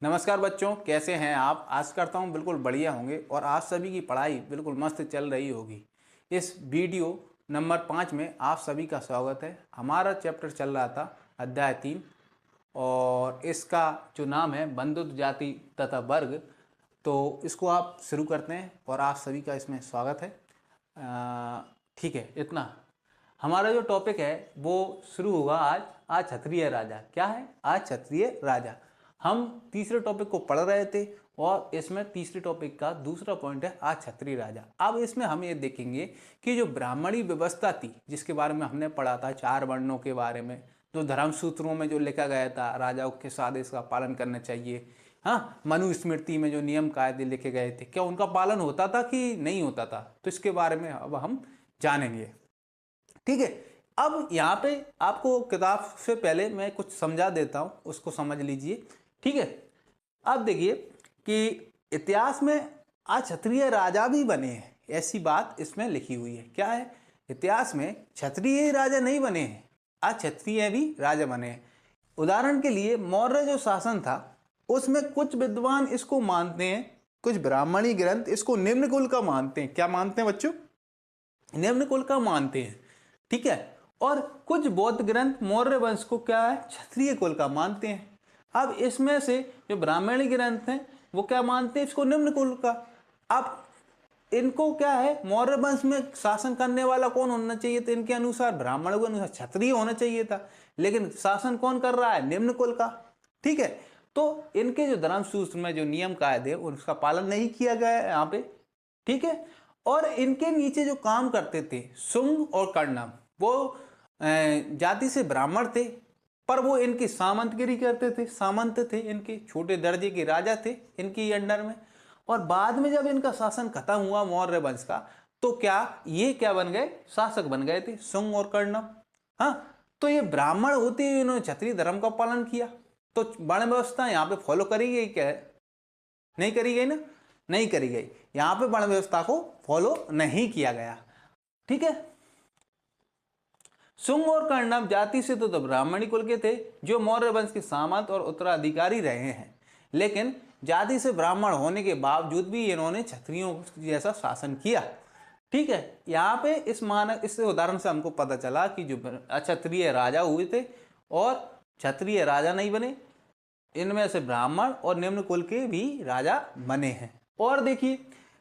नमस्कार बच्चों, कैसे हैं आप। आशा करता हूँ बिल्कुल बढ़िया होंगे और आज सभी की पढ़ाई बिल्कुल मस्त चल रही होगी। इस वीडियो नंबर 5 में आप सभी का स्वागत है। हमारा चैप्टर चल रहा था अध्याय 3 और इसका जो नाम है बंधुत्व जाति तथा वर्ग। तो इसको आप शुरू करते हैं और आप सभी का इसमें स्वागत है। ठीक है, इतना हमारा जो टॉपिक है वो शुरू होगा आज क्षत्रिय राजा। क्या है? आज क्षत्रिय राजा। हम तीसरे टॉपिक को पढ़ रहे थे और इसमें तीसरे टॉपिक का दूसरा पॉइंट है आज क्षत्रिय राजा। अब इसमें हम ये देखेंगे कि जो ब्राह्मणी व्यवस्था थी, जिसके बारे में हमने पढ़ा था, 4 वर्णों के बारे में, जो धर्म सूत्रों में जो लिखा गया था, राजाओं के आदेश का पालन करना चाहिए। हाँ, मनुस्मृति में जो नियम कायदे लिखे गए थे, क्या उनका पालन होता था कि नहीं होता था, तो इसके बारे में अब हम जानेंगे। ठीक है, अब यहाँ पे आपको किताब से पहले मैं कुछ समझा देता हूँ, उसको समझ लीजिए। ठीक है, अब देखिए कि इतिहास में आज क्षत्रिय राजा भी बने हैं, ऐसी बात इसमें लिखी हुई है। क्या है? इतिहास में क्षत्रिय राजा नहीं बने हैं, आज क्षत्रिय भी राजा बने हैं। उदाहरण के लिए मौर्य जो शासन था उसमें कुछ विद्वान इसको मानते हैं, कुछ ब्राह्मणी ग्रंथ इसको निम्न कुल का मानते हैं। क्या मानते हैं बच्चों? निम्न कुल का मानते हैं। ठीक है, और कुछ बौद्ध ग्रंथ मौर्य वंश को क्या है? क्षत्रिय कुल का मानते हैं। अब इसमें से जो ब्राह्मणी ग्रंथ हैं वो क्या मानते हैं? इसको निम्न कुल का। अब इनको क्या है? मौर्य वंश में शासन करने वाला कौन होना चाहिए? तो इनके अनुसार, ब्राह्मणों के अनुसार क्षत्रिय होना चाहिए था, लेकिन शासन कौन कर रहा है? निम्न कुल का। ठीक है, तो इनके जो धर्म सूत्र में जो नियम कायदे उसका पालन नहीं किया गया है यहाँ पे। ठीक है, और इनके नीचे जो काम करते थे शुंग और कर्णम, वो जाति से ब्राह्मण थे, पर वो इनकी सामंतगिरी करते थे। सामंत थे, इनके छोटे दर्जे के राजा थे इनकी अंडर में। और बाद में जब इनका शासन खत्म हुआ मौर्य वंश का, तो क्या ये क्या बन गए? शासक बन गए थे शुंग और कर्णम। हाँ, तो ये ब्राह्मण होते हुए इन्होंने क्षत्रिय धर्म का पालन किया, तो वर्ण व्यवस्था यहाँ पे फॉलो करी गई क्या है? नहीं करी गई ना? नहीं करी गई। यहां पे वर्ण व्यवस्था को फॉलो नहीं किया गया। ठीक है, शुंग और कर्णम जाति से तो ब्राह्मणी कुल के थे, जो मौर्य वंश के सामंत और उत्तराधिकारी रहे हैं, लेकिन जाति से ब्राह्मण होने के बावजूद भी इन्होंने क्षत्रियों जैसा शासन किया। ठीक है, यहाँ पे इस उदाहरण से हमको पता चला कि जो अक्षत्रिय राजा हुए थे और क्षत्रिय राजा नहीं बने, इनमें से ब्राह्मण और निम्न कुल के भी राजा बने हैं। और देखिए,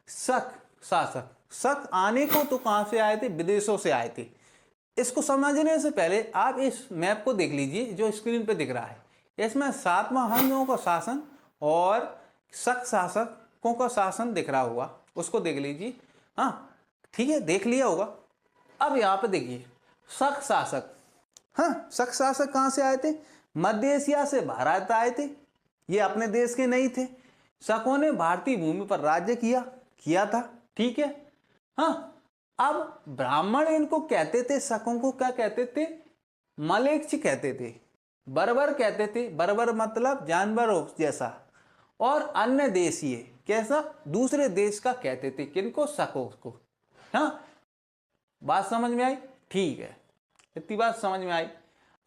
शक शासक, शक आने को तो कहां से आए थे? विदेशों से आए थे। इसको समझने से पहले आप इस मैप को देख लीजिए जो स्क्रीन पे दिख रहा है। इसमें सातवाहनों का शासन और शक शासकों का शासन दिख रहा होगा, उसको देख लीजिए। हाँ, ठीक है, देख लिया होगा। अब यहाँ पे देखिए, शक शासक, हाँ, शक शासक कहां से आए थे? मध्य एशिया से भारत आए थे, ये अपने देश के नहीं थे। शकों ने भारतीय भूमि पर राज्य किया था। ठीक है, हाँ, अब ब्राह्मण इनको कहते थे, शकों को क्या कहते थे? मलेच्छ कहते थे, बर्बर कहते थे। बर्बर मतलब जानवर जैसा। और अन्य देशीय, कैसा? दूसरे देश का कहते थे। किनको? शकों को। हाँ, बात समझ में आई? ठीक है, इतनी बात समझ में आई।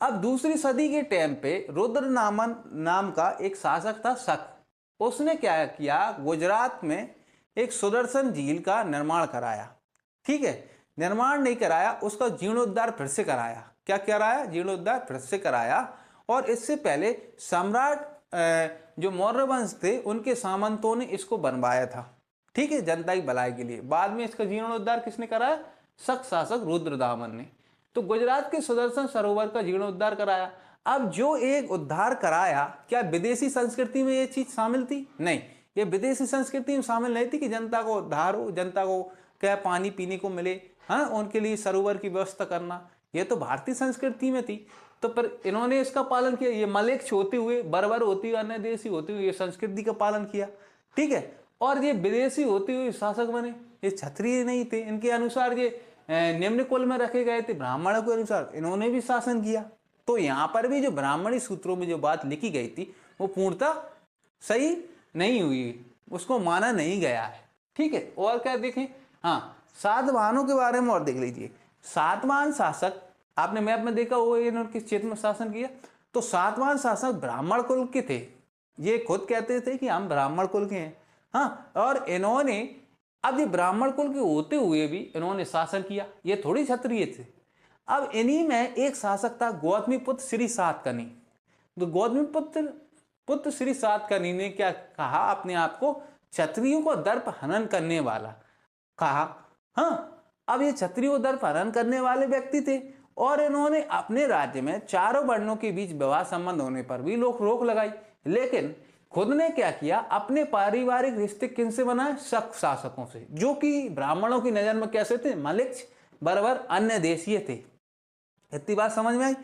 अब दूसरी सदी के टाइम पे रुद्र नाम का एक शासक था, शक। उसने क्या किया? गुजरात में एक सुदर्शन झील का निर्माण कराया। ठीक है, निर्माण नहीं कराया, उसका जीर्णोद्धार फिर से कराया। क्या कराया? जीर्णोद्धार फिर से कराया। और इससे पहले सम्राट जो मौर्य वंश थे उनके सामंतों ने इसको बनवाया था। ठीक है, जनता की भलाई के लिए। बाद में इसका जीर्णोद्धार किसने कराया? शक शासक रुद्रदामन ने। तो गुजरात के सुदर्शन सरोवर का जीर्णोद्धार कराया। अब जो एक उद्धार कराया, क्या विदेशी संस्कृति में ये चीज शामिल थी? नहीं, ये विदेशी संस्कृति में शामिल नहीं थी कि जनता को उद्धार हो, जनता को क्या पानी पीने को मिले, हाँ, उनके लिए सरोवर की व्यवस्था करना, ये तो भारतीय संस्कृति में थी। तो पर इन्होंने इसका पालन किया। ये मलेच्छ होते हुए, बर्बर होते हुए, अन्य देशी होते हुए ये संस्कृति का पालन किया। ठीक है, और ये विदेशी होते हुए शासक बने, ये क्षत्रिय नहीं थे। इनके अनुसार ये निम्न कुल में रखे गए थे, ब्राह्मणों के अनुसार इन्होंने भी शासन किया। तो यहाँ पर भी जो ब्राह्मणी सूत्रों में जो बात लिखी गई थी वो पूर्णतः सही नहीं हुई, उसको माना नहीं गया है। ठीक है, और क्या देखें? हाँ, सातवाहनों के बारे में और देख लीजिए। सातवाहन शासक, आपने मैप में देखा हुआ इन्होंने किस क्षेत्र में शासन किया? तो सातवाहन शासक ब्राह्मण कुल के थे। ये खुद कहते थे कि हम ब्राह्मण कुल के हैं। हाँ, और इन्होंने अब ये ब्राह्मण कुल के होते हुए भी इन्होंने शासन किया, ये थोड़ी क्षत्रिय थे। अब इन्हीं में एक शासक था गौतमी पुत्र श्री सातकर्णी। तो गौतमी पुत्र श्री सातकर्णी ने क्या कहा, अपने आप को क्षत्रियों को दर्प हनन करने वाला कहा। हाँ, अब ये क्षत्रियों को दर्प हनन करने वाले व्यक्ति थे और इन्होंने अपने राज्य में चारों वर्णों के बीच विवाह संबंध होने पर भी रोक लगाई। लेकिन खुद ने क्या किया, अपने पारिवारिक रिश्ते किनसे बनाए, शक शासकों से, जो कि ब्राह्मणों की नजर में कैसे थे, मलिक्ष बर्बर अन्य देशीय थे। इतनी बात समझ में आई।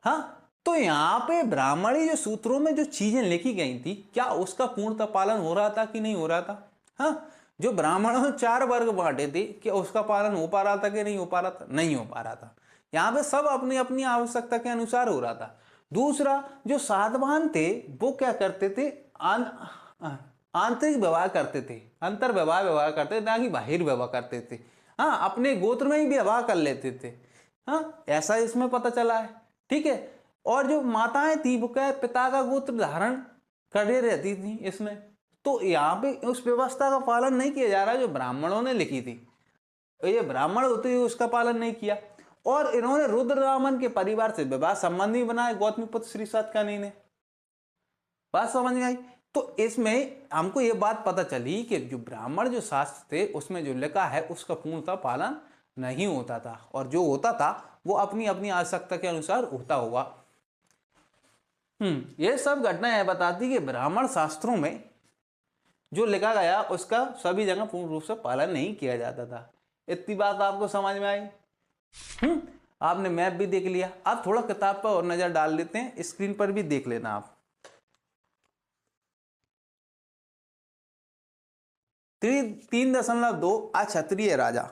हाँ, तो यहाँ पे ब्राह्मणी जो सूत्रों में जो चीजें लिखी गई थी, क्या उसका पूर्णतः पालन हो रहा था कि नहीं हो रहा था। हाँ, जो ब्राह्मणों में 4 वर्ग बांटे थे, क्या उसका पालन हो पा रहा था कि नहीं हो पा रहा था, नहीं हो पा रहा था। यहाँ पे सब अपनी अपनी आवश्यकता के अनुसार हो रहा था। दूसरा, जो साधवान थे वो क्या करते थे, आंतरिक व्यवहार करते थे, अंतर व्यवहार करते थे, ना कि बाहिर व्यवहार करते थे। हाँ, अपने गोत्र में ही व्यवहार कर लेते थे। हाँ, ऐसा इसमें पता चला है। ठीक है, और जो माताएं थी वो क्या पिता का गोत्र धारण करे रहती थी इसमें। तो यहाँ पे उस व्यवस्था का पालन नहीं किया जा रहा जो ब्राह्मणों ने लिखी थी। ये ब्राह्मण होते हुए उसका पालन नहीं किया। और इन्होंने रुद्ररामन के परिवार से विवाह संबंधी बनाए गौतमी पुत्र श्री सातकर्णी ने। बात समझ में आई। तो इसमें हमको ये बात पता चली कि जो ब्राह्मण जो शास्त्र थे उसमें जो लिखा है उसका पूर्णतः पालन नहीं होता था, और जो होता था वो अपनी अपनी आवश्यकता के अनुसार होता हुआ। ये सब घटनाएं बताती कि ब्राह्मण शास्त्रों में जो लिखा गया उसका सभी जगह पूर्ण रूप से पालन नहीं किया जाता था। इतनी बात आपको समझ में आई। आपने मैप भी देख लिया। अब थोड़ा किताब पर और नजर डाल लेते हैं, स्क्रीन पर भी देख लेना आप। 3.2 अक्षत्रिय राजा।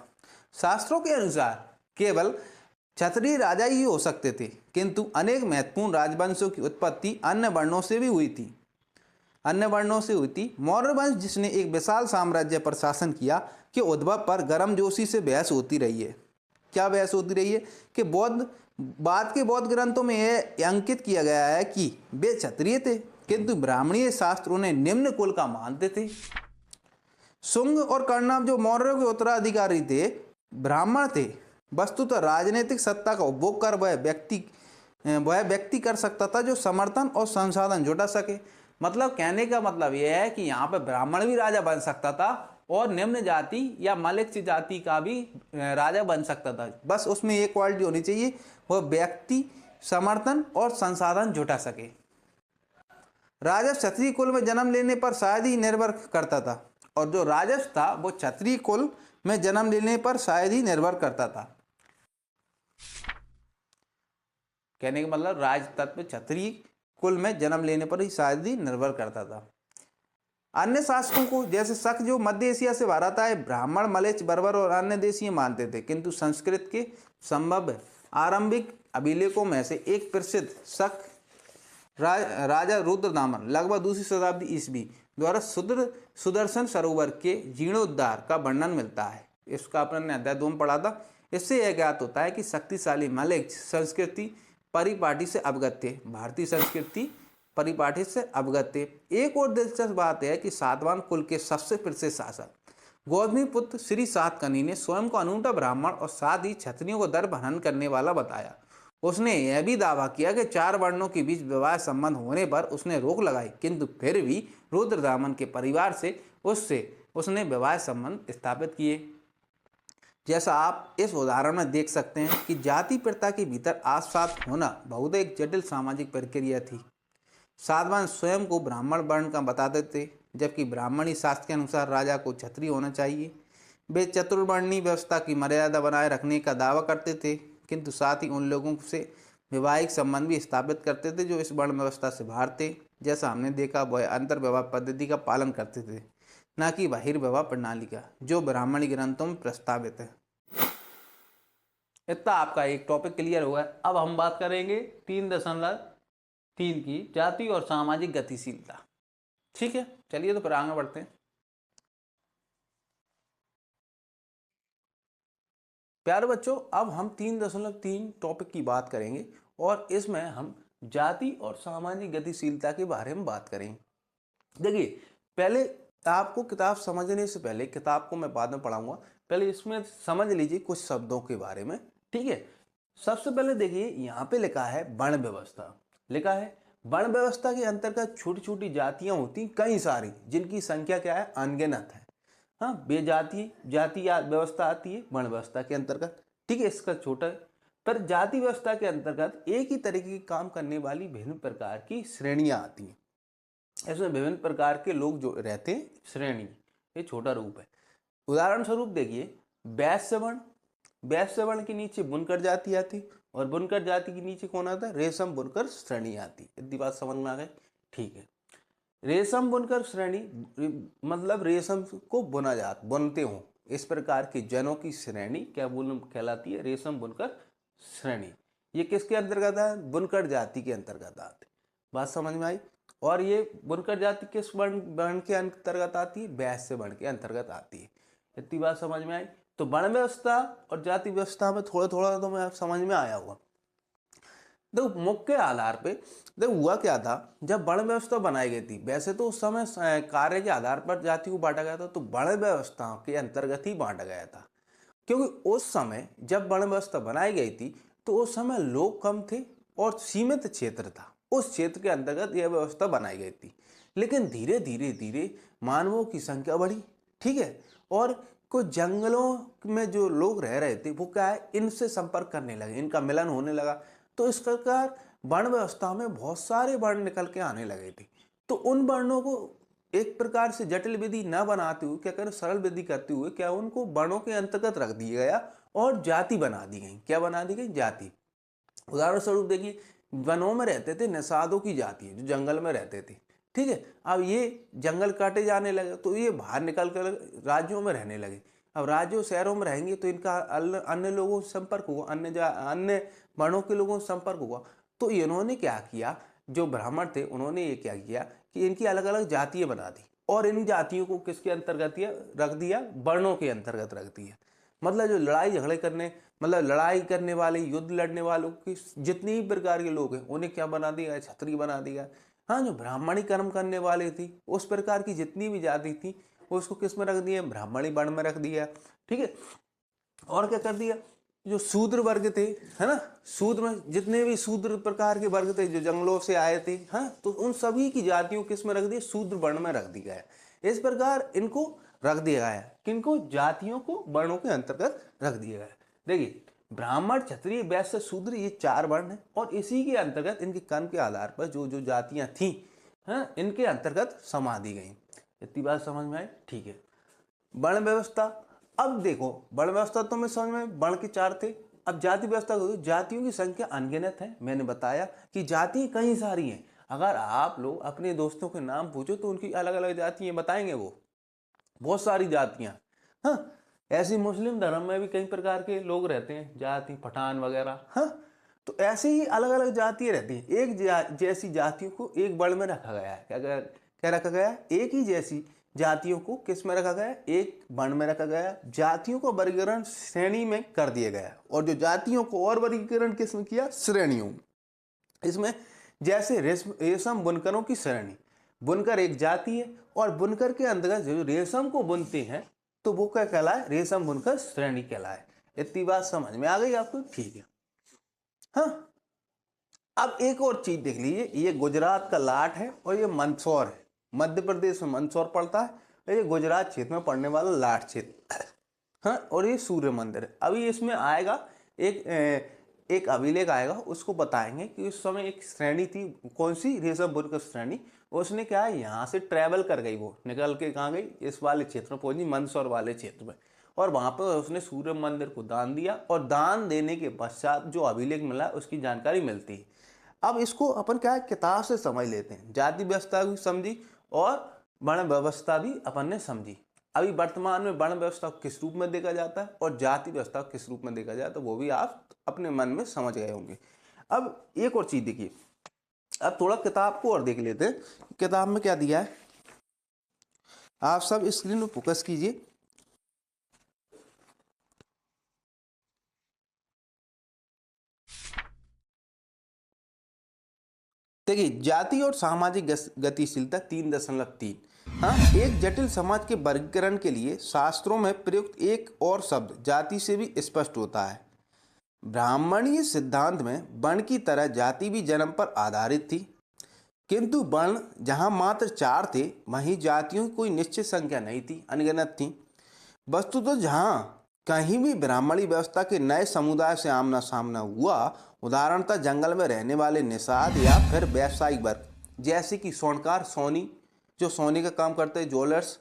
शास्त्रों के अनुसार केवल क्षत्रिय राजा ही हो सकते थे, किंतु अनेक महत्वपूर्ण राजवंशों की उत्पत्ति अन्य वर्णों से हुई थी। मौर्य वंश, जिसने एक विशाल साम्राज्य पर शासन किया, के उद्भव पर गर्मजोशी से बहस होती रही है। क्या बहस होती रही है कि बाद के बौद्ध ग्रंथों में यह अंकित किया गया है कि वे क्षत्रिय थे, किंतु ब्राह्मणीय शास्त्र उन्हें निम्न कुल का मानते थे। शुंग और कर्णव जो मौर्यों के उत्तराधिकारी थे, ब्राह्मण थे। वस्तुतः राजनीतिक सत्ता का उपभोग कर वह व्यक्ति कर सकता था जो समर्थन और संसाधन जुटा सके। मतलब कहने का मतलब यह है कि यहाँ पर ब्राह्मण भी राजा बन सकता था और निम्न जाति या मलिक्ष जाति का भी राजा बन सकता था। बस उसमें एक क्वालिटी होनी चाहिए, वह व्यक्ति समर्थन और संसाधन जुटा सके। राजा क्षत्रिय कुल में जन्म लेने पर शायद ही निर्भर करता था, और जो राजस था वो क्षत्रिय कुल में जन्म लेने पर शायद ही निर्भर करता था। कहने का मतलब राज तत्व क्षत्रिय कुल में जन्म लेने पर ही शायद ही निर्भर करता था। अन्य शासकों को, जैसे शक जो मध्य एशिया से भारत आए, ब्राह्मण, मलेच्छ, बर्बर और अन्य देशीय मानते थे, किंतु संस्कृत के संभव आरंभिक अभिलेखों में से एक प्रसिद्ध शक राजा रुद्रदामन लगभग 2वीं शताब्दी ईस्वी द्वारा सुदर्शन सरोवर के जीर्णोद्धार का वर्णन मिलता है। इसका अपने अध्याय 2 में पढ़ा था। इससे यह ज्ञात होता है कि शक्तिशाली मलिक्ष संस्कृति परिपाटी से अवगत थे, भारतीय संस्कृति परिपाटी से अवगत थे। एक और दिलचस्प बात है कि सातवाहन कुल के सबसे प्रसिद्ध शासक गौतमी पुत्र श्री सातकर्णी ने स्वयं को अनूठा ब्राह्मण और साथ ही क्षत्रियों को दर्प हनन करने वाला बताया। उसने यह भी दावा किया कि 4 वर्णों के बीच विवाह संबंध होने पर उसने रोक लगाई, किंतु फिर भी रुद्रदामन के परिवार से उसने विवाह संबंध स्थापित किए। जैसा आप इस उदाहरण में देख सकते हैं कि जाति प्रथा के भीतर आत्मसात होना बहुत एक जटिल सामाजिक प्रक्रिया थी। सातवाहन स्वयं को ब्राह्मण वर्ण का बताते थे, जबकि ब्राह्मणी शास्त्र के अनुसार राजा को क्षत्रिय होना चाहिए। वे चतुर्वर्णीय व्यवस्था की मर्यादा बनाए रखने का दावा करते थे, किंतु साथ ही उन लोगों से वैवाहिक संबंध भी स्थापित करते थे जो इस वर्ण व्यवस्था से बाहर थे। जैसा हमने देखा, वह अंतर विवाह पद्धति का पालन करते थे, न कि बहिर्विवाह प्रणाली का, जो ब्राह्मणी ग्रंथों में प्रस्तावित है। इतना आपका एक टॉपिक क्लियर हुआ है। अब हम बात करेंगे 3.3 की जाति और सामाजिक गतिशीलता। ठीक है, चलिए तो फिर आगे बढ़ते हैं। प्यारे बच्चों, अब हम 3.3 टॉपिक की बात करेंगे और इसमें हम जाति और सामाजिक गतिशीलता के बारे में बात करेंगे। देखिए, पहले आपको किताब समझने से पहले, किताब को मैं बाद में पढ़ाऊंगा, पहले इसमें समझ लीजिए कुछ शब्दों के बारे में। ठीक है, सबसे पहले देखिए यहाँ पे लिखा है वर्ण व्यवस्था। लिखा है वर्ण व्यवस्था के अंतर्गत छोटी छोटी जातियां होती कई सारी, जिनकी संख्या क्या है, अनगिनत है। हाँ, बेजातीय जाति व्यवस्था आती है वर्ण व्यवस्था के अंतर्गत। ठीक है, इसका छोटा है। पर जाति व्यवस्था के अंतर्गत एक ही तरीके के काम करने वाली विभिन्न प्रकार की श्रेणियां आती हैं। इसमें विभिन्न प्रकार के लोग जो रहते हैं, श्रेणी, ये छोटा रूप है। उदाहरण स्वरूप देखिए, वैश्य वर्ण, वैश्य वर्ण के नीचे बुनकर जाति आती, और बुनकर जाति के नीचे कौन आता है, रेशम बुनकर श्रेणी आती। इतनी बात समझ में आ गई। ठीक है, रेशम बुनकर श्रेणी मतलब रेशम को बुनते हो इस प्रकार के जनों की श्रेणी क्या कहलाती है, रेशम बुनकर श्रेणी। ये किसके अंतर्गत है, बुनकर जाति के अंतर्गत आते। बात समझ में आई। और ये बुनकर जाति किस वर्ण के अंतर्गत आती है, वैश्य वर्ण के अंतर्गत आती है। इतनी बात समझ में आई। तो वर्ण व्यवस्था और जाति व्यवस्था में थोड़ा थोड़ा तो मैं समझ में आया हुआ। देखो, मुख्य आधार पे देखो हुआ क्या था, जब वर्ण व्यवस्था बनाई गई थी, वैसे तो उस समय कार्य के आधार पर जाति को बांटा गया था, तो वर्ण व्यवस्था के अंतर्गत ही बांटा गया था। क्योंकि उस समय जब वर्ण व्यवस्था बनाई गई थी, तो उस समय लोग कम थे और सीमित क्षेत्र था, उस क्षेत्र के अंतर्गत यह व्यवस्था बनाई गई थी। लेकिन धीरे धीरे धीरे मानवों की संख्या बढ़ी। ठीक है, और कुछ जंगलों में जो लोग रह रहे थे, वो क्या है, इनसे संपर्क करने लगे, इनका मिलन होने लगा। तो इस प्रकार वर्ण व्यवस्था में बहुत सारे वर्ण निकल के आने लगे थे। तो उन वर्णों को एक प्रकार से जटिल विधि न बनाते हुए क्या करें, सरल विधि करते हुए क्या उनको वर्णों के अंतर्गत रख दिया गया और जाति बना दी गई। क्या बना दी गई, जाति। उदाहरण स्वरूप देखिए, वनों में रहते थे निषादों की जाति, जो जंगल में रहते थे। ठीक है, अब ये जंगल काटे जाने लगे, तो ये बाहर निकल कर राज्यों में रहने लगे। अब राज्यों शहरों में रहेंगे तो इनका अन्य लोगों से संपर्क होगा, अन्य वर्णों के लोगों से संपर्क होगा। तो इन्होंने क्या किया, जो ब्राह्मण थे उन्होंने ये क्या किया कि इनकी अलग अलग जातियां बना दी, और इन जातियों को किसके अंतर्गत रख दिया, वर्णों के अंतर्गत रख दिया। मतलब जो लड़ाई झगड़े करने, मतलब लड़ाई करने वाले, युद्ध लड़ने वालों की जितने भी प्रकार के लोग हैं, उन्हें क्या बना दिया, क्षत्रिय बना दिया। हाँ, जो ब्राह्मणी कर्म करने वाले थी, उस प्रकार की जितनी भी जाति थी, उसको किस में रख दिया, ब्राह्मणी वर्ण में रख दिया। ठीक है, और क्या कर दिया, जो शूद्र वर्ग थे, है ना, शूद्र में जितने भी शूद्र प्रकार के वर्ग थे जो जंगलों से आए थे, हाँ, तो उन सभी की जातियों किस में रख दिया, शूद्र वर्ण में रख दिया है। इस प्रकार इनको रख दिया गया है, किनको, जातियों को वर्णों के अंतर्गत रख दिया गया है। देखिए, ब्राह्मण, क्षत्रिय, वैश्य, शूद्र, ये 4 वर्ण हैं, और इसी के अंतर्गत इनके कर्म के आधार पर जो जो जातियां थी, हाँ, इनके अंतर्गत समा दी गई। इतनी बात समझ में आई। ठीक है, वर्ण व्यवस्था। अब देखो, वर्ण व्यवस्था तो मैं समझ में, वर्ण के 4 थे। अब जाति व्यवस्था को, जातियों की संख्या अनगिनत है। मैंने बताया कि जाति कई सारी हैं। अगर आप लोग अपने दोस्तों के नाम पूछो तो उनकी अलग अलग जातियां बताएंगे, वो बहुत सारी जातियां। हाँ, ऐसे मुस्लिम धर्म में भी कई प्रकार के लोग रहते हैं, जाति पठान वगैरह। हाँ, तो ऐसे ही अलग अलग जातियां रहती हैं। एक जैसी जातियों को एक वर्ण में रखा गया है। क्या क्या रखा गया है, एक ही जैसी जातियों को किस में रखा गया है, एक वर्ण में रखा गया है। जातियों को वर्गीकरण श्रेणी में कर दिया गया है, और जो जातियों को और वर्गीकरण किस में किया, श्रेणियों। इसमें जैसे रेशम बुनकरों की श्रेणी, बुनकर एक जाति है, और बुनकर के अंतर्गत जो रेशम को बुनते हैं, तो वो क्या कहलाए, रेशम बुनकर श्रेणी कहलाए। इतनी बात समझ में आ गई आपको। ठीक है, हाँ। अब एक और चीज देख लीजिए, ये गुजरात का लाट है और ये मंदसौर है। मध्य प्रदेश में मंदसौर पड़ता है, और ये गुजरात क्षेत्र में पड़ने वाला लाट क्षेत्र। हाँ, और ये सूर्य मंदिर है। अभी इसमें आएगा एक अभिलेख आएगा, उसको बताएंगे कि उस समय एक श्रेणी थी, कौन सी, रेशम बुनकर श्रेणी। उसने क्या है, यहाँ से ट्रैवल कर गई, वो निकल के कहाँ गई, इस वाले क्षेत्र में पहुंची, मंदसौर वाले क्षेत्र में। और वहां पर उसने सूर्य मंदिर को दान दिया, और दान देने के पश्चात जो अभिलेख मिला उसकी जानकारी मिलती है। अब इसको अपन क्या है, किताब से समझ लेते हैं। जाति व्यवस्था भी समझी और वर्ण व्यवस्था भी अपन ने समझी। अभी वर्तमान में वर्ण व्यवस्था किस रूप में देखा जाता है और जाति व्यवस्था किस रूप में देखा जाता है, तो वो भी आप अपने मन में समझ गए होंगे। अब एक और चीज देखिए, अब थोड़ा किताब को और देख लेते हैं, किताब में क्या दिया है। आप सब स्क्रीन पर फोकस कीजिए। देखिए, जाति और सामाजिक गतिशीलता 3.3। हाँ, एक जटिल समाज के वर्गीकरण के लिए शास्त्रों में प्रयुक्त एक और शब्द जाति से भी स्पष्ट होता है। ब्राह्मणीय सिद्धांत में वर्ण की तरह जाति भी जन्म पर आधारित थी, किंतु वर्ण जहाँ मात्र 4 थे, वहीं जातियों की कोई निश्चित संख्या नहीं थी, अनगिनत थी। वस्तुतः जहाँ कहीं भी ब्राह्मणी व्यवस्था के नए समुदाय से आमना सामना हुआ, उदाहरणतः जंगल में रहने वाले निषाद या फिर व्यावसायिक वर्ग जैसे कि सोनकार, सोनी, जो सोने का काम करते हैं, ज्वेलर्स,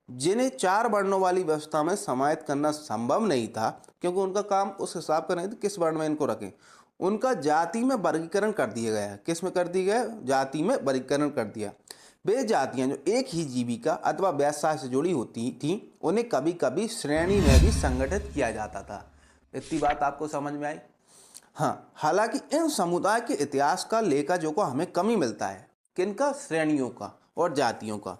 जिन्हें 4 वर्णों वाली व्यवस्था में समाहित करना संभव नहीं था, क्योंकि उनका काम उस हिसाब का नहीं था किस वर्ण में इनको रखें, उनका जाति में वर्गीकरण कर दिया गया। किस में कर दिया गया? जाति में वर्गीकरण कर दिया। वे जातियां जो एक ही जीविका अथवा व्यवसाय से जुड़ी होती थीं, उन्हें कभी कभी श्रेणी में भी संगठित किया जाता था। इतनी बात आपको समझ में आई? हाँ, हालांकि इन समुदाय के इतिहास का लेखा जोखा हमें कम ही मिलता है। किनका? श्रेणियों का और जातियों का।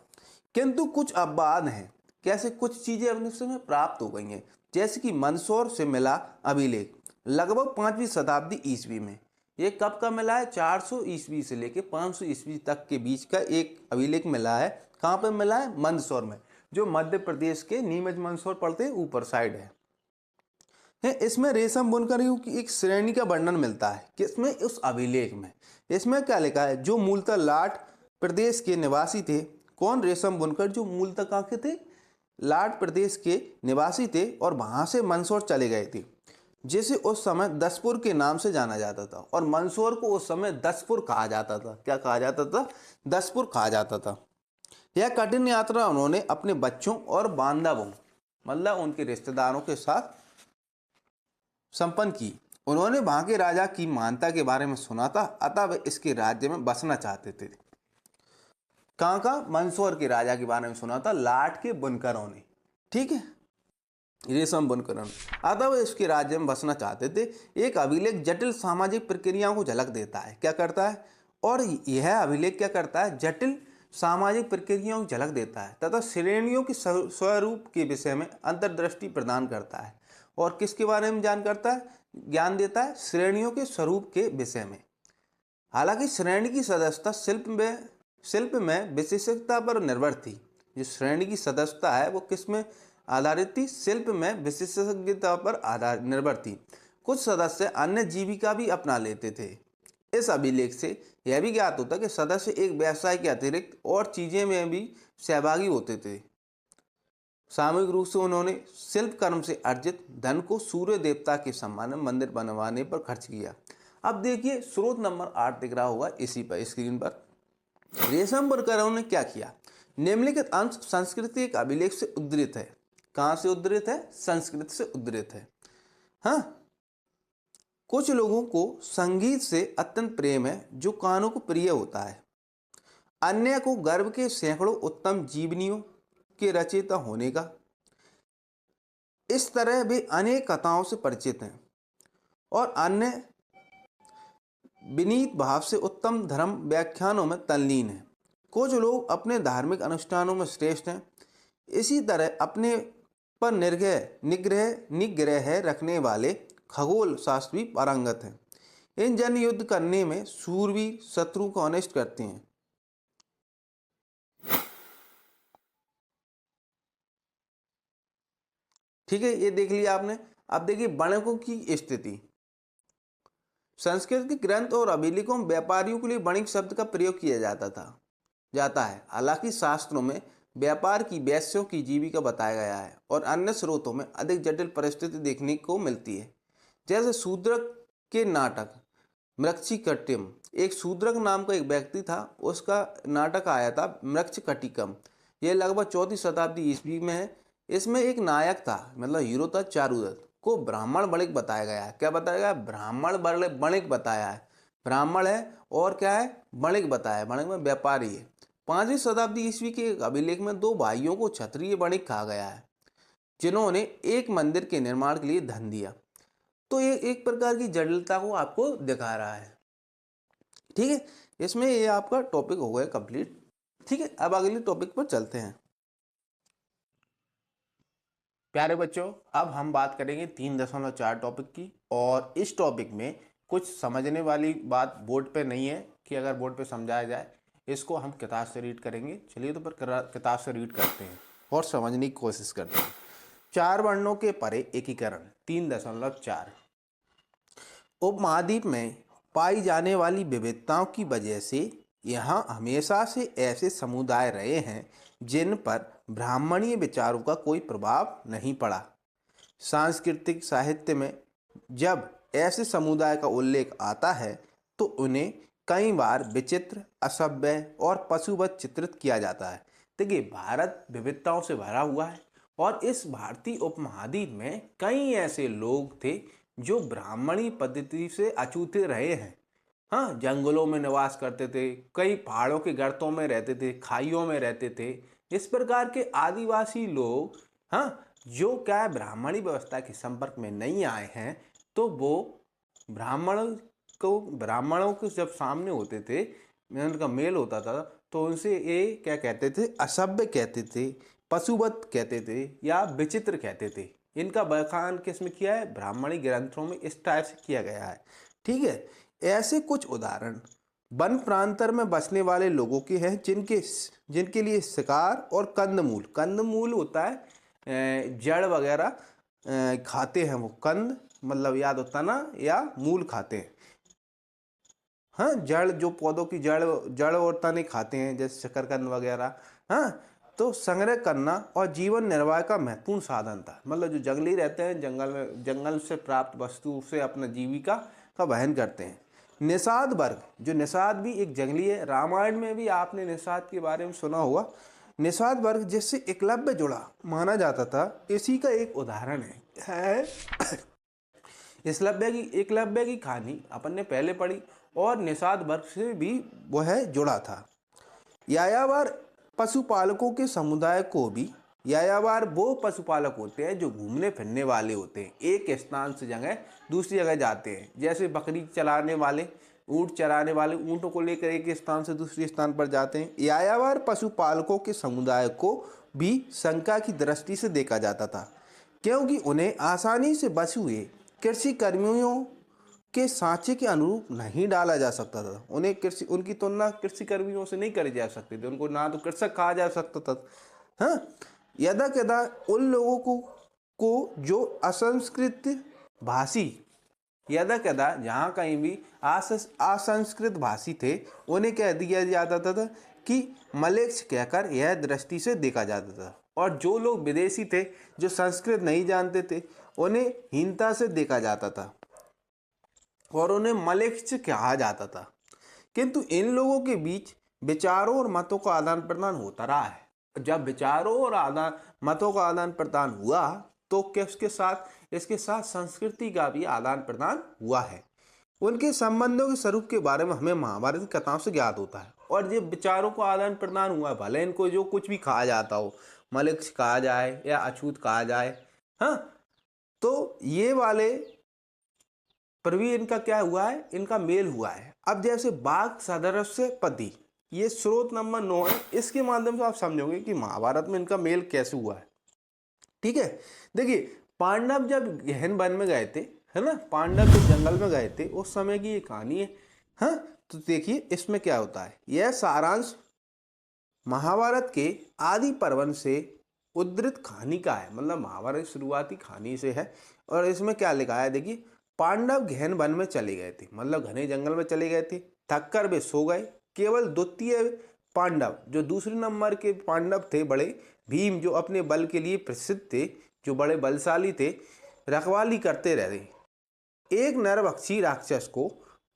किंतु कुछ अपवाद हैं। कैसे? कुछ चीजें अपने से में प्राप्त हो गई हैं, जैसे कि मंदसौर से मिला अभिलेख लगभग 5वीं शताब्दी ईस्वी में। ये कब का मिला है? 400 ईस्वी से लेके 500 ईस्वी तक के बीच का एक अभिलेख मिला है। कहाँ पे मिला है? मंदसौर में, जो मध्य प्रदेश के नीमच मंदसौर पड़ते हैं, ऊपर साइड है। इसमें रेशम बुनकरियों की एक श्रेणी का वर्णन मिलता है। किसमें? उस अभिलेख में। इसमें क्या लिखा है? जो मूलतः लाट प्रदेश के निवासी थे। कौन? रेशम बुनकर, जो मूलतः कहाँ के थे? लाट प्रदेश के निवासी थे और वहां से मंदसौर चले गए थे, जिसे उस समय दसपुर के नाम से जाना जाता था। और मंदसौर को उस समय दसपुर कहा जाता था। क्या कहा जाता था? दसपुर कहा जाता था। यह कठिन यात्रा उन्होंने अपने बच्चों और बांधवों, मतलब उनके रिश्तेदारों के साथ संपन्न की। उन्होंने वहां के राजा की मानता के बारे में सुना था, अतः वे इसके राज्य में बसना चाहते थे। कहाँ का? मंदसौर के राजा के बारे में सुना था, लाट के बुनकरों ने। ठीक है, रेशम बुनकरों ने, अतः वे इसके राज्य में बसना चाहते थे। एक अभिलेख जटिल सामाजिक प्रक्रियाओं को झलक देता है। क्या करता है? और यह अभिलेख क्या करता है? जटिल सामाजिक प्रक्रियाओं की झलक देता है तथा श्रेणियों के स्वरूप के विषय में अंतर्दृष्टि प्रदान करता है। और किसके बारे में ज्ञान देता है? श्रेणियों के स्वरूप के विषय में। हालांकि श्रेणी की सदस्यता शिल्प में विशेषज्ञता पर निर्भर थी। जो श्रेणी की सदस्यता है वो किस में आधारित थी? शिल्प में विशेषज्ञता पर निर्भर थी। कुछ सदस्य अन्य जीविका भी अपना लेते थे। इस अभिलेख से यह भी ज्ञात होता है कि सदस्य एक व्यवसाय के अतिरिक्त और चीजें में भी सहभागी होते थे। सामूहिक रूप से उन्होंने शिल्प कर्म से अर्जित धन को सूर्य देवता के सम्मान में मंदिर बनवाने पर खर्च किया। अब देखिए स्रोत नंबर 8 दिख रहा होगा इसी पर स्क्रीन पर। रेशम बुनकरों ने क्या किया? निम्नलिखित अंश संस्कृत के एक अभिलेख से उद्धृत है। कहां से उद्धृत है? संस्कृत से उद्धृत है। हाँ, कुछ लोगों को संगीत से अत्यंत प्रेम है, जो कानों को प्रिय होता है। अन्य को गर्भ के सैकड़ों उत्तम जीवनियों के रचयिता होने का। इस तरह वे अनेक कथाओं से परिचित हैं और अन्य विनीत भाव से उत्तम धर्म व्याख्यानों में तल्लीन हैं। कुछ लोग अपने धार्मिक अनुष्ठानों में श्रेष्ठ हैं। इसी तरह अपने पर निग्रह रखने वाले खगोल शास्त्र भी पारंगत हैं। इन जन युद्ध करने में शूरवीर शत्रु को अनिष्ट करते हैं। ठीक है, ये देख लिया आपने। अब देखिए वणिकों की स्थिति। संस्कृत के ग्रंथ और अभिलेखों में व्यापारियों के लिए वणिक शब्द का प्रयोग किया जाता है। हालांकि शास्त्रों में व्यापार की वैश्यों की जीविका बताया गया है और अन्य स्रोतों में अधिक जटिल परिस्थिति देखने को मिलती है। जैसे शूद्रक के नाटक मृक्षकटिकम। एक शूद्रक नाम का एक व्यक्ति था, उसका नाटक आया था मृक्षकटिकम। यह लगभग 4वीं शताब्दी ईस्वी में है। इसमें एक नायक था, मतलब हीरो था, चारुदत्त, को ब्राह्मण बणिक बताया गया है। क्या बताया गया? ब्राह्मण बणिक बताया है। ब्राह्मण है और क्या है? बणिक बताया है। बणिक में व्यापारी है। 5वीं शताब्दी ईस्वी के एक अभिलेख में 2 भाइयों को क्षत्रिय बणिक कहा गया है, जिन्होंने एक मंदिर के निर्माण के लिए धन दिया। तो ये एक प्रकार की जटिलता को आपको दिखा रहा है। ठीक है, इसमें ये आपका टॉपिक हो गया कंप्लीट। ठीक है, अब अगले टॉपिक पर चलते हैं। प्यारे बच्चों, अब हम बात करेंगे 3.4 टॉपिक की, और इस टॉपिक में कुछ समझने वाली बात बोर्ड पे नहीं है कि अगर बोर्ड पे समझाया जाए, इसको हम किताब से रीड करेंगे। चलिए तो पर किताब से रीड करते हैं और समझने की कोशिश करते हैं। 4 वर्णों के परे एकीकरण 3.4। उपमहाद्वीप में पाई जाने वाली विविधताओं की वजह से यहाँ हमेशा से ऐसे समुदाय रहे हैं जिन पर ब्राह्मणीय विचारों का कोई प्रभाव नहीं पड़ा। सांस्कृतिक साहित्य में जब ऐसे समुदाय का उल्लेख आता है तो उन्हें कई बार विचित्र, असभ्य और पशुवत चित्रित किया जाता है। देखिए, भारत विविधताओं से भरा हुआ है और इस भारतीय उपमहाद्वीप में कई ऐसे लोग थे जो ब्राह्मणी पद्धति से अछूते रहे हैं। हाँ, जंगलों में निवास करते थे, कई पहाड़ों के गर्तों में रहते थे, खाइयों में रहते थे। इस प्रकार के आदिवासी लोग, हाँ, जो क्या है, ब्राह्मणी व्यवस्था के संपर्क में नहीं आए हैं, तो वो ब्राह्मणों के जब सामने होते थे, उनका मेल होता था, तो उनसे ये क्या कहते थे, असभ्य कहते थे, पशुवत कहते थे या विचित्र कहते थे। इनका बखान किसमें किया है? ब्राह्मणी ग्रंथों में इस टाइप से किया गया है। ठीक है, ऐसे कुछ उदाहरण वन प्रांतर में बसने वाले लोगों के हैं जिनके लिए शिकार और कंदमूल होता है, जड़ वगैरह खाते हैं। वो कंद मतलब या तो तना या मूल खाते हैं। हाँ, जड़, जो पौधों की जड़ और तने खाते हैं, जैसे शकरकंद वगैरह। हाँ, तो संग्रह करना और जीवन निर्वाह का महत्वपूर्ण साधन था। मतलब जो जंगली रहते हैं, जंगल से प्राप्त वस्तु से अपना जीविका का वहन करते हैं। निषाद वर्ग, जो निषाद भी एक जंगली है, रामायण में भी आपने निषाद के बारे में सुना होगा। निषाद वर्ग जिससे एकलव्य जुड़ा माना जाता था, इसी का एक उदाहरण है एकलव्य की कहानी अपन ने पहले पढ़ी और निषाद वर्ग से भी वह जुड़ा था। यायावर पशुपालकों के समुदाय को भी, यायावर वो पशुपालक होते हैं जो घूमने फिरने वाले होते हैं, एक स्थान से दूसरी जगह जाते हैं। जैसे बकरी चलाने वाले, ऊँट चराने वाले ऊँटों को लेकर एक स्थान से दूसरे स्थान पर जाते हैं। यायावर पशुपालकों के समुदाय को भी शंका की दृष्टि से देखा जाता था, क्योंकि उन्हें आसानी से बचे हुए कृषि कर्मियों के सांचे के अनुरूप नहीं डाला जा सकता था। उनकी तुलना कृषि कर्मियों से नहीं करी जा सकती थी। उनको ना तो कृषक कहा जा सकता था। हाँ, यदा कदा उन लोगों को जो असंस्कृत भाषी, यदा कदा जहाँ कहीं भी असंस्कृत भाषी थे, उन्हें कह दिया जाता था कि मलेच्छ कहकर यह दृष्टि से देखा जाता था। और जो लोग विदेशी थे, जो संस्कृत नहीं जानते थे, उन्हें हीनता से देखा जाता था और उन्हें मलेच्छ कहा जाता था। किंतु इन लोगों के बीच विचारों और मतों का आदान प्रदान होता रहा है। जब विचारों और मतों का आदान प्रदान हुआ तो इसके साथ संस्कृति का भी आदान प्रदान हुआ है। उनके संबंधों के स्वरूप के बारे में हमें महाभारत की कथाओं से ज्ञात होता है। और ये विचारों का आदान प्रदान हुआ, भले इनको जो कुछ भी कहा जाता हो, मलेच्छ कहा जाए या अछूत कहा जाए, हाँ, तो ये वाले पर भी इनका क्या हुआ है, इनका मेल हुआ है। अब जैसे बाघ सदृश पति, ये स्रोत नंबर 9 है। इसके माध्यम से आप समझोगे कि महाभारत में इनका मेल कैसे हुआ है। ठीक है, देखिए, पांडव जब गहन वन में गए थे, है ना, पांडव जब जंगल में गए थे, उस समय की ये कहानी है। हाँ, तो देखिए इसमें क्या होता है। यह सारांश महाभारत के आदि पर्वन से उद्धृत कहानी का है। मतलब महाभारत शुरुआती कहानी से है। और इसमें क्या लिखा है, देखिए, पांडव गहन वन में चले गए थे, मतलब घने जंगल में चले गए थे, थक कर वे सो गए। केवल द्वितीय पांडव, जो दूसरे नंबर के पांडव थे, बड़े भीम, जो अपने बल के लिए प्रसिद्ध थे, जो बड़े बलशाली थे, रखवाली करते रहे। एक नरभक्षी राक्षस को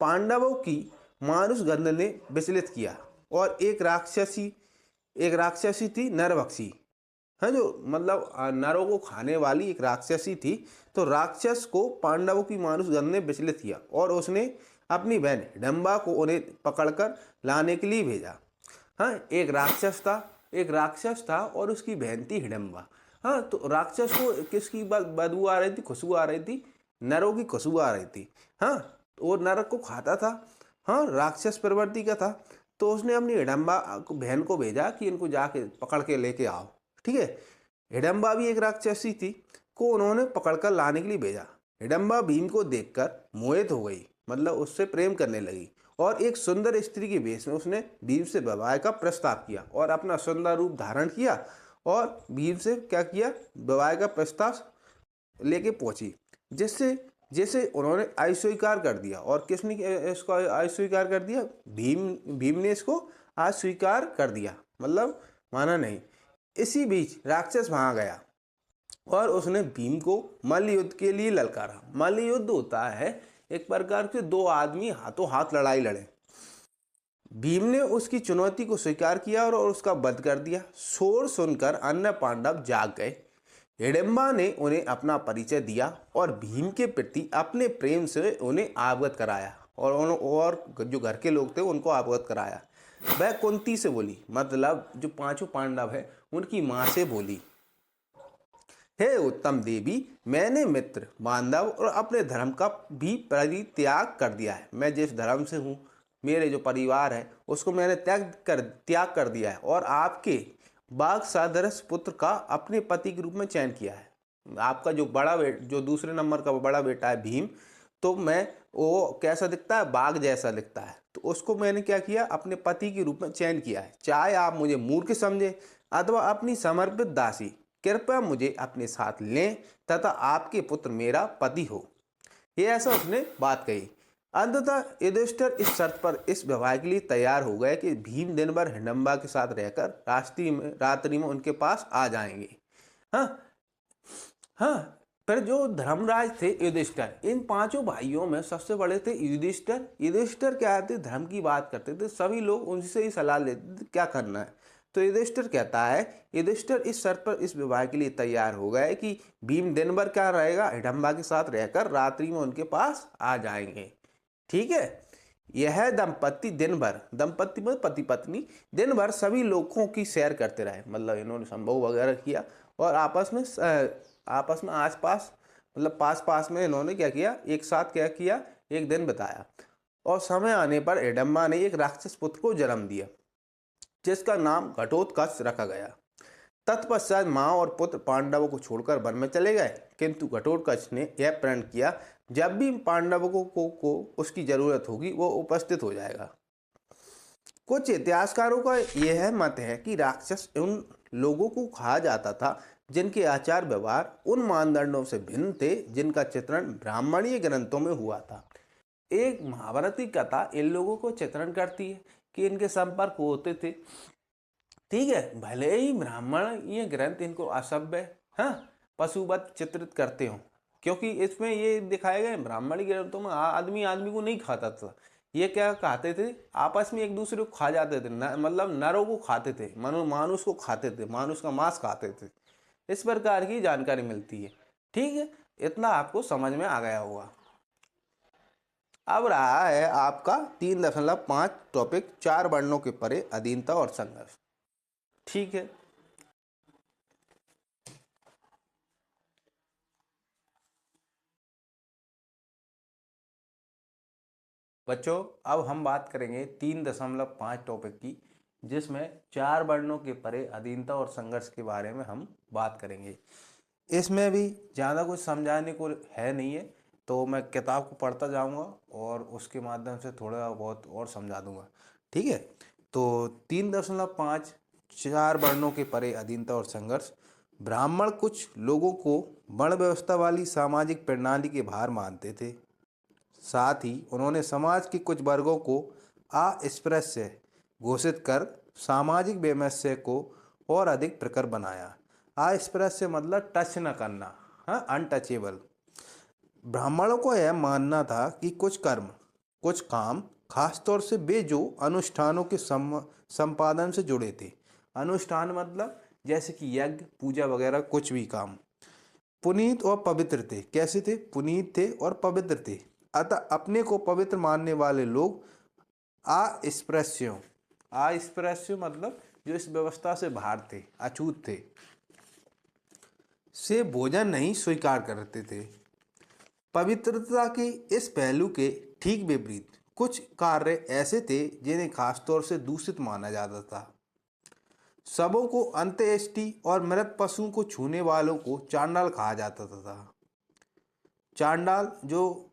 पांडवों की मानुष गंध ने विचलित किया और एक राक्षसी थी नरभक्षी, है, जो मतलब नरों को खाने वाली एक राक्षसी थी। तो राक्षस को पांडवों की मानुष गंध ने विचलित किया और उसने अपनी बहन हिडम्बा को उन्हें पकड़कर लाने के लिए भेजा। हाँ, एक राक्षस था और उसकी बहन थी हिडम्बा। हाँ, तो राक्षस को किसकी बदबू आ रही थी, खुशबू आ रही थी, नरों की खुशबू आ रही थी। हाँ, वो नर को खाता था। हाँ, राक्षस प्रवृत्ति का था। तो उसने अपनी हिडम्बा बहन को भेजा कि इनको जाके पकड़ के लेके आओ। ठीक है, हिडम्बा भी एक राक्षसी थी, को उन्होंने पकड़कर लाने के लिए भेजा। हिडम्बा भीम को देखकर मोहित हो गई मतलब उससे प्रेम करने लगी और एक सुंदर स्त्री के वेश में उसने भीम से विवाह का प्रस्ताव किया और अपना सुंदर रूप धारण किया और भीम से क्या किया, विवाह का प्रस्ताव लेके पहुंची, जिससे जैसे उन्होंने अस्वीकार कर दिया। और किसने इसको अस्वीकार कर दिया? भीम ने इसको अस्वीकार कर दिया, मतलब माना नहीं। इसी बीच राक्षस वहां गया और उसने भीम को मल्ल युद्ध के लिए ललकारा। मल्ल युद्ध होता है एक प्रकार के दो आदमी हाथों हाथ लड़ाई लड़े। भीम ने उसकी चुनौती को स्वीकार किया और उसका वध कर दिया। शोर सुनकर अन्य पांडव जाग गए। हिडिंबा ने उन्हें अपना परिचय दिया और भीम के प्रति अपने प्रेम से उन्हें अवगत कराया और जो घर के लोग थे उनको अवगत कराया। वह कुंती से बोली, मतलब जो पांचों पांडव है उनकी माँ से बोली, हे उत्तम देवी, मैंने मित्र, बांधव और अपने धर्म का भी परित्याग कर दिया है। मैं जिस धर्म से हूँ, मेरे जो परिवार है उसको मैंने त्याग कर दिया है और आपके बाघ सादृश पुत्र का अपने पति के रूप में चयन किया है। आपका जो दूसरे नंबर का बड़ा बेटा है भीम, तो मैं वो कैसा दिखता है? बाघ जैसा दिखता है। तो उसको मैंने क्या किया? अपने पति के रूप में चयन किया है। चाहे आप मुझे मूर्ख समझे अथवा अपनी समर्पित दासी, कृपया मुझे अपने साथ लें तथा आपके पुत्र मेरा पति हो। ये ऐसा उसने बात कही। अंततः युधिष्ठिर इस शर्त पर इस विवाह के लिए तैयार हो गए कि भीम दिन भर हिडिंबा के साथ रहकर रात्रि में उनके पास आ जाएंगे। हाँ हाँ। पर जो धर्मराज थे युधिष्ठिर, इन पांचों भाइयों में सबसे बड़े थे युधिष्ठिर। युधिष्ठिर क्या थे? धर्म की बात करते थे, सभी लोग उनसे ही सलाह लेते थे क्या करना है। तो युधिष्ठिर कहता है, युधिष्ठिर इस शर्त पर इस विवाह के लिए तैयार हो गए कि भीम दिन भर क्या रहेगा? हिडिंबा के साथ रहकर रात्रि में उनके पास आ जाएंगे। ठीक है। यह दंपत्ति दिन भर, दंपत्ति में पति पत्नी, दिन भर सभी लोगों की सैर करते रहे। मतलब इन्होंने संभोग वगैरह किया और आपस में आसपास, मतलब पास में इन्होंने क्या किया? एक साथ क्या किया? एक दिन बिताया। और समय आने पर हिडिंबा ने एक राक्षस पुत्र को जन्म दिया जिसका नाम घटोत्कच रखा गया। तत्पश्चात माँ और पुत्र पांडवों को छोड़कर वन में चले गए, किंतु घटोत्कच ने यह प्रण किया, जब भी पांडवों को उसकी जरूरत होगी वो उपस्थित हो जाएगा। कुछ इतिहासकारों का यह मत है कि राक्षस उन लोगों को कहा जाता था जिनके आचार व्यवहार उन मानदंडों से भिन्न थे जिनका चित्रण ब्राह्मणीय ग्रंथों में हुआ था। एक महाभारती कथा इन लोगों को चित्रण करती है कि इनके संपर्क होते थे। ठीक है, भले ही ब्राह्मण ये ग्रंथ इनको असभ्य, हाँ, पशुवत चित्रित करते हो, क्योंकि इसमें ये दिखाए गए ब्राह्मणी ग्रंथों में आदमी आदमी को नहीं खाता था। ये क्या खाते थे? आपस में एक दूसरे को खा जाते थे, मतलब नरों को खाते थे, मानुष को खाते थे, मानुष का मांस खाते थे। इस प्रकार की जानकारी मिलती है। ठीक है, इतना आपको समझ में आ गया होगा। अब रहा है आपका 3.5 टॉपिक, 4 वर्णों के परे अधीनता और संघर्ष। ठीक है, बच्चों अब हम बात करेंगे 3.5 टॉपिक की, जिसमें 4 वर्णों के परे अधीनता और संघर्ष के बारे में हम बात करेंगे। इसमें भी ज़्यादा कुछ समझाने को है नहीं है, तो मैं किताब को पढ़ता जाऊंगा और उसके माध्यम से थोड़ा बहुत और समझा दूंगा। ठीक है, तो 3.5 4 वर्णों के परे अधीनता और संघर्ष। ब्राह्मण कुछ लोगों को वर्ण व्यवस्था वाली सामाजिक प्रणाली के बाहर मानते थे। साथ ही उन्होंने समाज के कुछ वर्गों को अस्पृश्य घोषित कर सामाजिक वैमनस्य को और अधिक प्रखर बनाया। अस्पृश्य मतलब टच न करना, हाँ, अनटचेबल। ब्राह्मणों को यह मानना था कि कुछ कर्म, कुछ काम, खासतौर से वे जो अनुष्ठानों के संपादन से जुड़े थे। अनुष्ठान मतलब जैसे कि यज्ञ, पूजा वगैरह, कुछ भी काम पुनीत और पवित्र थे। कैसे थे? पुनीत थे और पवित्र थे। अतः अपने को पवित्र मानने वाले लोग अस्पृश्यों, अस्पृश्य मतलब जो इस व्यवस्था से बाहर थे, अछूत थे, से भोजन नहीं स्वीकार करते थे। पवित्रता के इस पहलू के ठीक विपरीत कुछ कार्य ऐसे थे जिन्हें खासतौर से दूषित माना जाता था। सबों को अंत्येष्टि और मृत पशुओं को छूने वालों को चांडाल कहा जाता था। चांडाल जो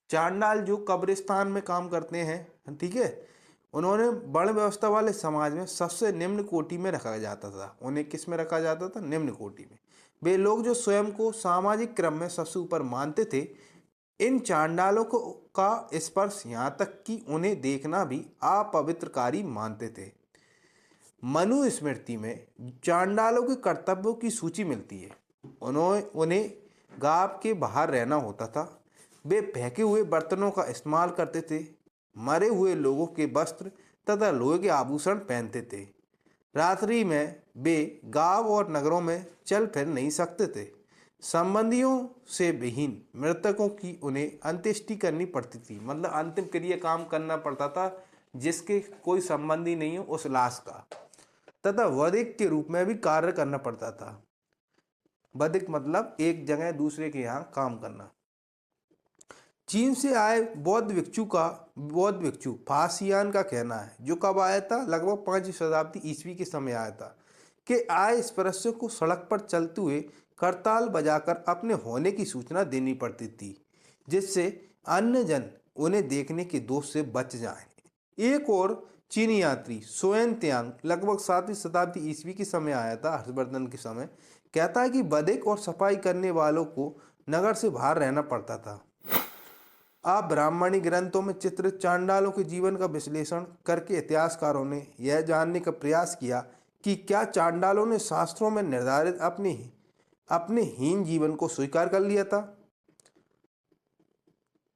चांडाल जो कब्रिस्तान में काम करते हैं, ठीक है, उन्होंने वर्ण व्यवस्था वाले समाज में सबसे निम्न कोटि में रखा जाता था। उन्हें किस में रखा जाता था? निम्न कोटि में। वे लोग जो स्वयं को सामाजिक क्रम में सबसे ऊपर मानते थे, इन चांडालों को का स्पर्श यहाँ तक कि उन्हें देखना भी अपवित्रकारी मानते थे। मनुस्मृति में चांडालों के कर्तव्यों की सूची मिलती है। उन्हें गांव के बाहर रहना होता था। वे फेंके हुए बर्तनों का इस्तेमाल करते थे, मरे हुए लोगों के वस्त्र तथा लोहे के आभूषण पहनते थे। रात्रि में वे गांव और नगरों में चल फिर नहीं सकते थे। संबंधियों से विहीन मृतकों की उन्हें अंत्येष्टि करनी पड़ती थी, मतलब अंतिम क्रिया काम करना पड़ता था जिसके कोई संबंधी नहीं हो उस लाश का, तथा वधिक के रूप में भी कार्य करना पड़ता था। वधिक मतलब एक जगह दूसरे के यहाँ काम करना। चीन से आए बौद्ध भिक्षु फासियान का कहना है, जो कब आया था? लगभग 5वीं शताब्दी ईस्वी के समय आया था, कि आए स्पर्श को सड़क पर चलते हुए करताल बजाकर अपने होने की सूचना देनी पड़ती थी, जिससे अन्य जन उन्हें देखने के दोष से बच जाएं। एक और चीनी यात्री सोएन त्यांग लगभग 7वीं शताब्दी ईस्वी के समय आया था, हर्षवर्धन के समय, कहता है कि बधिक और सफाई करने वालों को नगर से बाहर रहना पड़ता था। आप ब्राह्मणी ग्रंथों में चित्रित चांडालों के जीवन का विश्लेषण करके इतिहासकारों ने यह जानने का प्रयास किया कि क्या चांडालों ने शास्त्रों में निर्धारित अपने हीन जीवन को स्वीकार कर लिया था।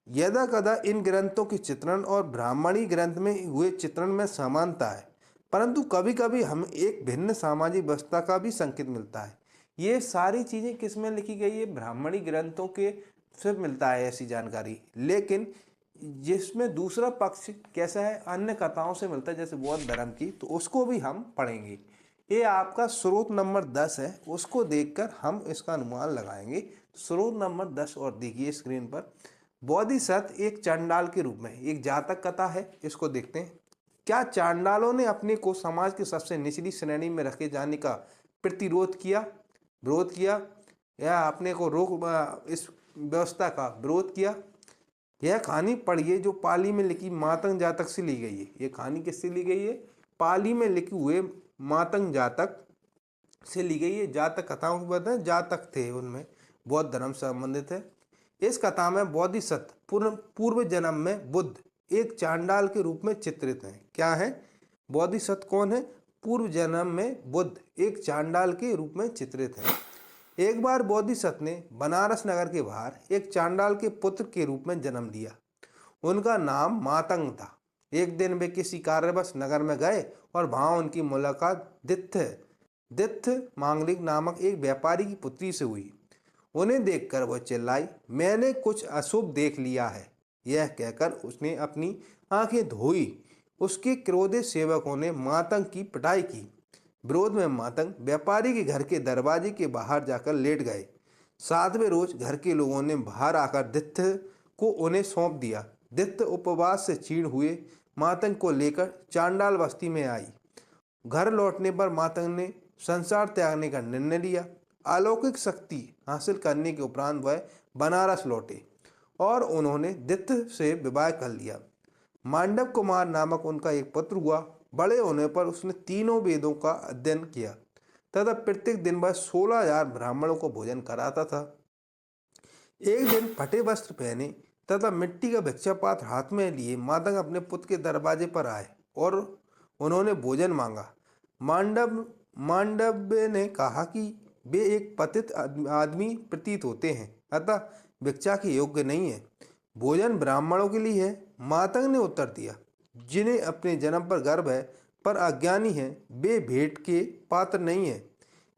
यदा कदा इन ग्रंथों के चित्रण और ब्राह्मणी ग्रंथ में हुए चित्रण में समानता है, परंतु कभी कभी हमें एक भिन्न सामाजिक व्यवस्था का भी संकेत मिलता है। ये सारी चीज़ें किस में लिखी गई है? ब्राह्मणी ग्रंथों के से मिलता है ऐसी जानकारी, लेकिन जिसमें दूसरा पक्ष कैसा है, अन्य कथाओं से मिलता है, जैसे बौद्ध धर्म की, तो उसको भी हम पढ़ेंगे। ये आपका स्रोत नंबर 10 है, उसको देखकर हम इसका अनुमान लगाएंगे। स्रोत नंबर 10 और देखिए स्क्रीन पर, बोधिसत्व एक चांडाल के रूप में एक जातक कथा है। इसको देखते हैं। क्या चांडालों ने अपने को समाज के सबसे निचली श्रेणी में रखे जाने का प्रतिरोध किया, विरोध किया, या अपने को इस व्यवस्था का विरोध किया? यह कहानी पढ़िए जो पाली में लिखी मातंग जातक से ली गई है। ये कहानी किससे ली गई है? पाली में लिखे हुए मातंग जातक से ली गई है। जातक कथाओं की बात है, जातक थे, उनमें बौद्ध धर्म से संबंधित है। इस कथा में बोधिसत्व पूर्व जन्म में बुद्ध एक चांडाल के रूप में चित्रित हैं। क्या है? बोधिसत्व कौन है? पूर्व जन्म में बुद्ध एक चांडाल के रूप में चित्रित है। एक बार बोधिसत्व ने बनारस नगर के बाहर एक चांडाल के पुत्र के रूप में जन्म लिया। उनका नाम मातंग था। एक दिन वे किसी कार्यवश नगर में गए और वहां उनकी मुलाकात दित्य मांगलिक नामक एक व्यापारी की पुत्री से हुई। उन्हें देखकर वह चिल्लाई, मैंने कुछ अशुभ देख लिया है। यह कहकर उसने अपनी आंखें धोई। उसके क्रोधित सेवकों ने मातंग की पिटाई की। विरोध में मातंग व्यापारी के घर के दरवाजे के बाहर जाकर लेट गए। 7वें रोज घर के लोगों ने बाहर आकर दित्य को उन्हें सौंप दिया। दित्य उपवास से क्षीण हुए मातंग को लेकर चांडाल बस्ती में आई। घर लौटने पर मातंग ने संसार त्यागने का निर्णय लिया। अलौकिक शक्ति हासिल करने के उपरांत वह बनारस लौटे और उन्होंने दित्य से विवाह कर लिया। मांडव कुमार नामक उनका एक पुत्र हुआ। बड़े होने पर उसने तीनों वेदों का अध्ययन किया तथा प्रत्येक दिन वह 16,000 ब्राह्मणों को भोजन कराता था। एक दिन फटे वस्त्र पहने तथा मिट्टी का भिक्षा पात्र हाथ में लिए मातंग अपने पुत्र के दरवाजे पर आए और उन्होंने भोजन मांगा। मांडव्य ने कहा कि वे एक पतित आदमी प्रतीत होते हैं, अतः भिक्षा के योग्य नहीं है। भोजन ब्राह्मणों के लिए है। मातंग ने उत्तर दिया, जिन्हें अपने जन्म पर गर्व है पर अज्ञानी हैं, वे भेंट के पात्र नहीं है।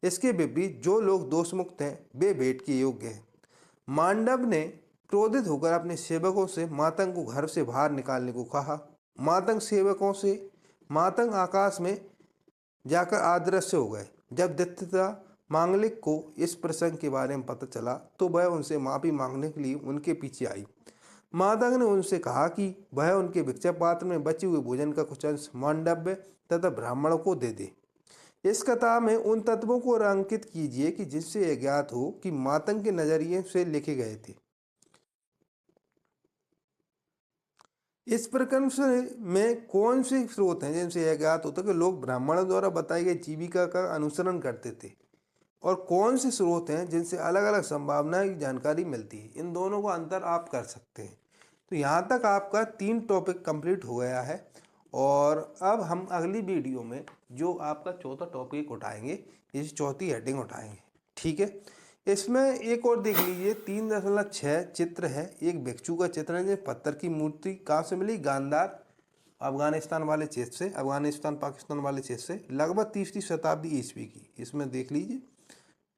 इसके विपरीत जो लोग दोषमुक्त हैं वे भेंट के योग्य हैं। मांडव ने क्रोधित होकर अपने सेवकों से मातंग को घर से बाहर निकालने को कहा। मातंग आकाश में जाकर अदृश्य हो गए। जब दित्य मांगलिक को इस प्रसंग के बारे में पता चला तो वह उनसे माफी मांगने के लिए उनके पीछे आई। मातंग ने उनसे कहा कि वह उनके भिक्षा पात्र में बचे हुए भोजन का कुछ अंश मांडव्य तथा ब्राह्मणों को दे दे। इस कथा में उन तत्वों को अंकित कीजिए कि जिससे यह ज्ञात हो कि मातंग के नजरिए से लिखे गए थे। इस प्रकरण से में कौन से स्रोत हैं जिनसे यह ज्ञात होता है कि लोग ब्राह्मणों द्वारा बताई गई जीविका का अनुसरण करते थे, और कौन से स्रोत हैं जिनसे अलग अलग संभावनाएं की जानकारी मिलती है? इन दोनों का अंतर आप कर सकते हैं। तो यहाँ तक आपका 3 टॉपिक कंप्लीट हो गया है, और अब हम अगली वीडियो में जो आपका चौथा टॉपिक उठाएंगे, इस चौथी हेडिंग उठाएंगे। ठीक है, इसमें एक और देख लीजिए, 3.6 चित्र है। एक भिक्षु का चित्र है, जो पत्थर की मूर्ति कहाँ से मिली? गांधार, अफगानिस्तान वाले क्षेत्र से, अफगानिस्तान पाकिस्तान वाले क्षेत्र से, लगभग 3वीं शताब्दी ईस्वी की। इसमें देख लीजिए।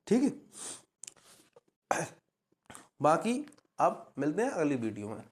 ठीक है, बाकी अब मिलते हैं अगली वीडियो में।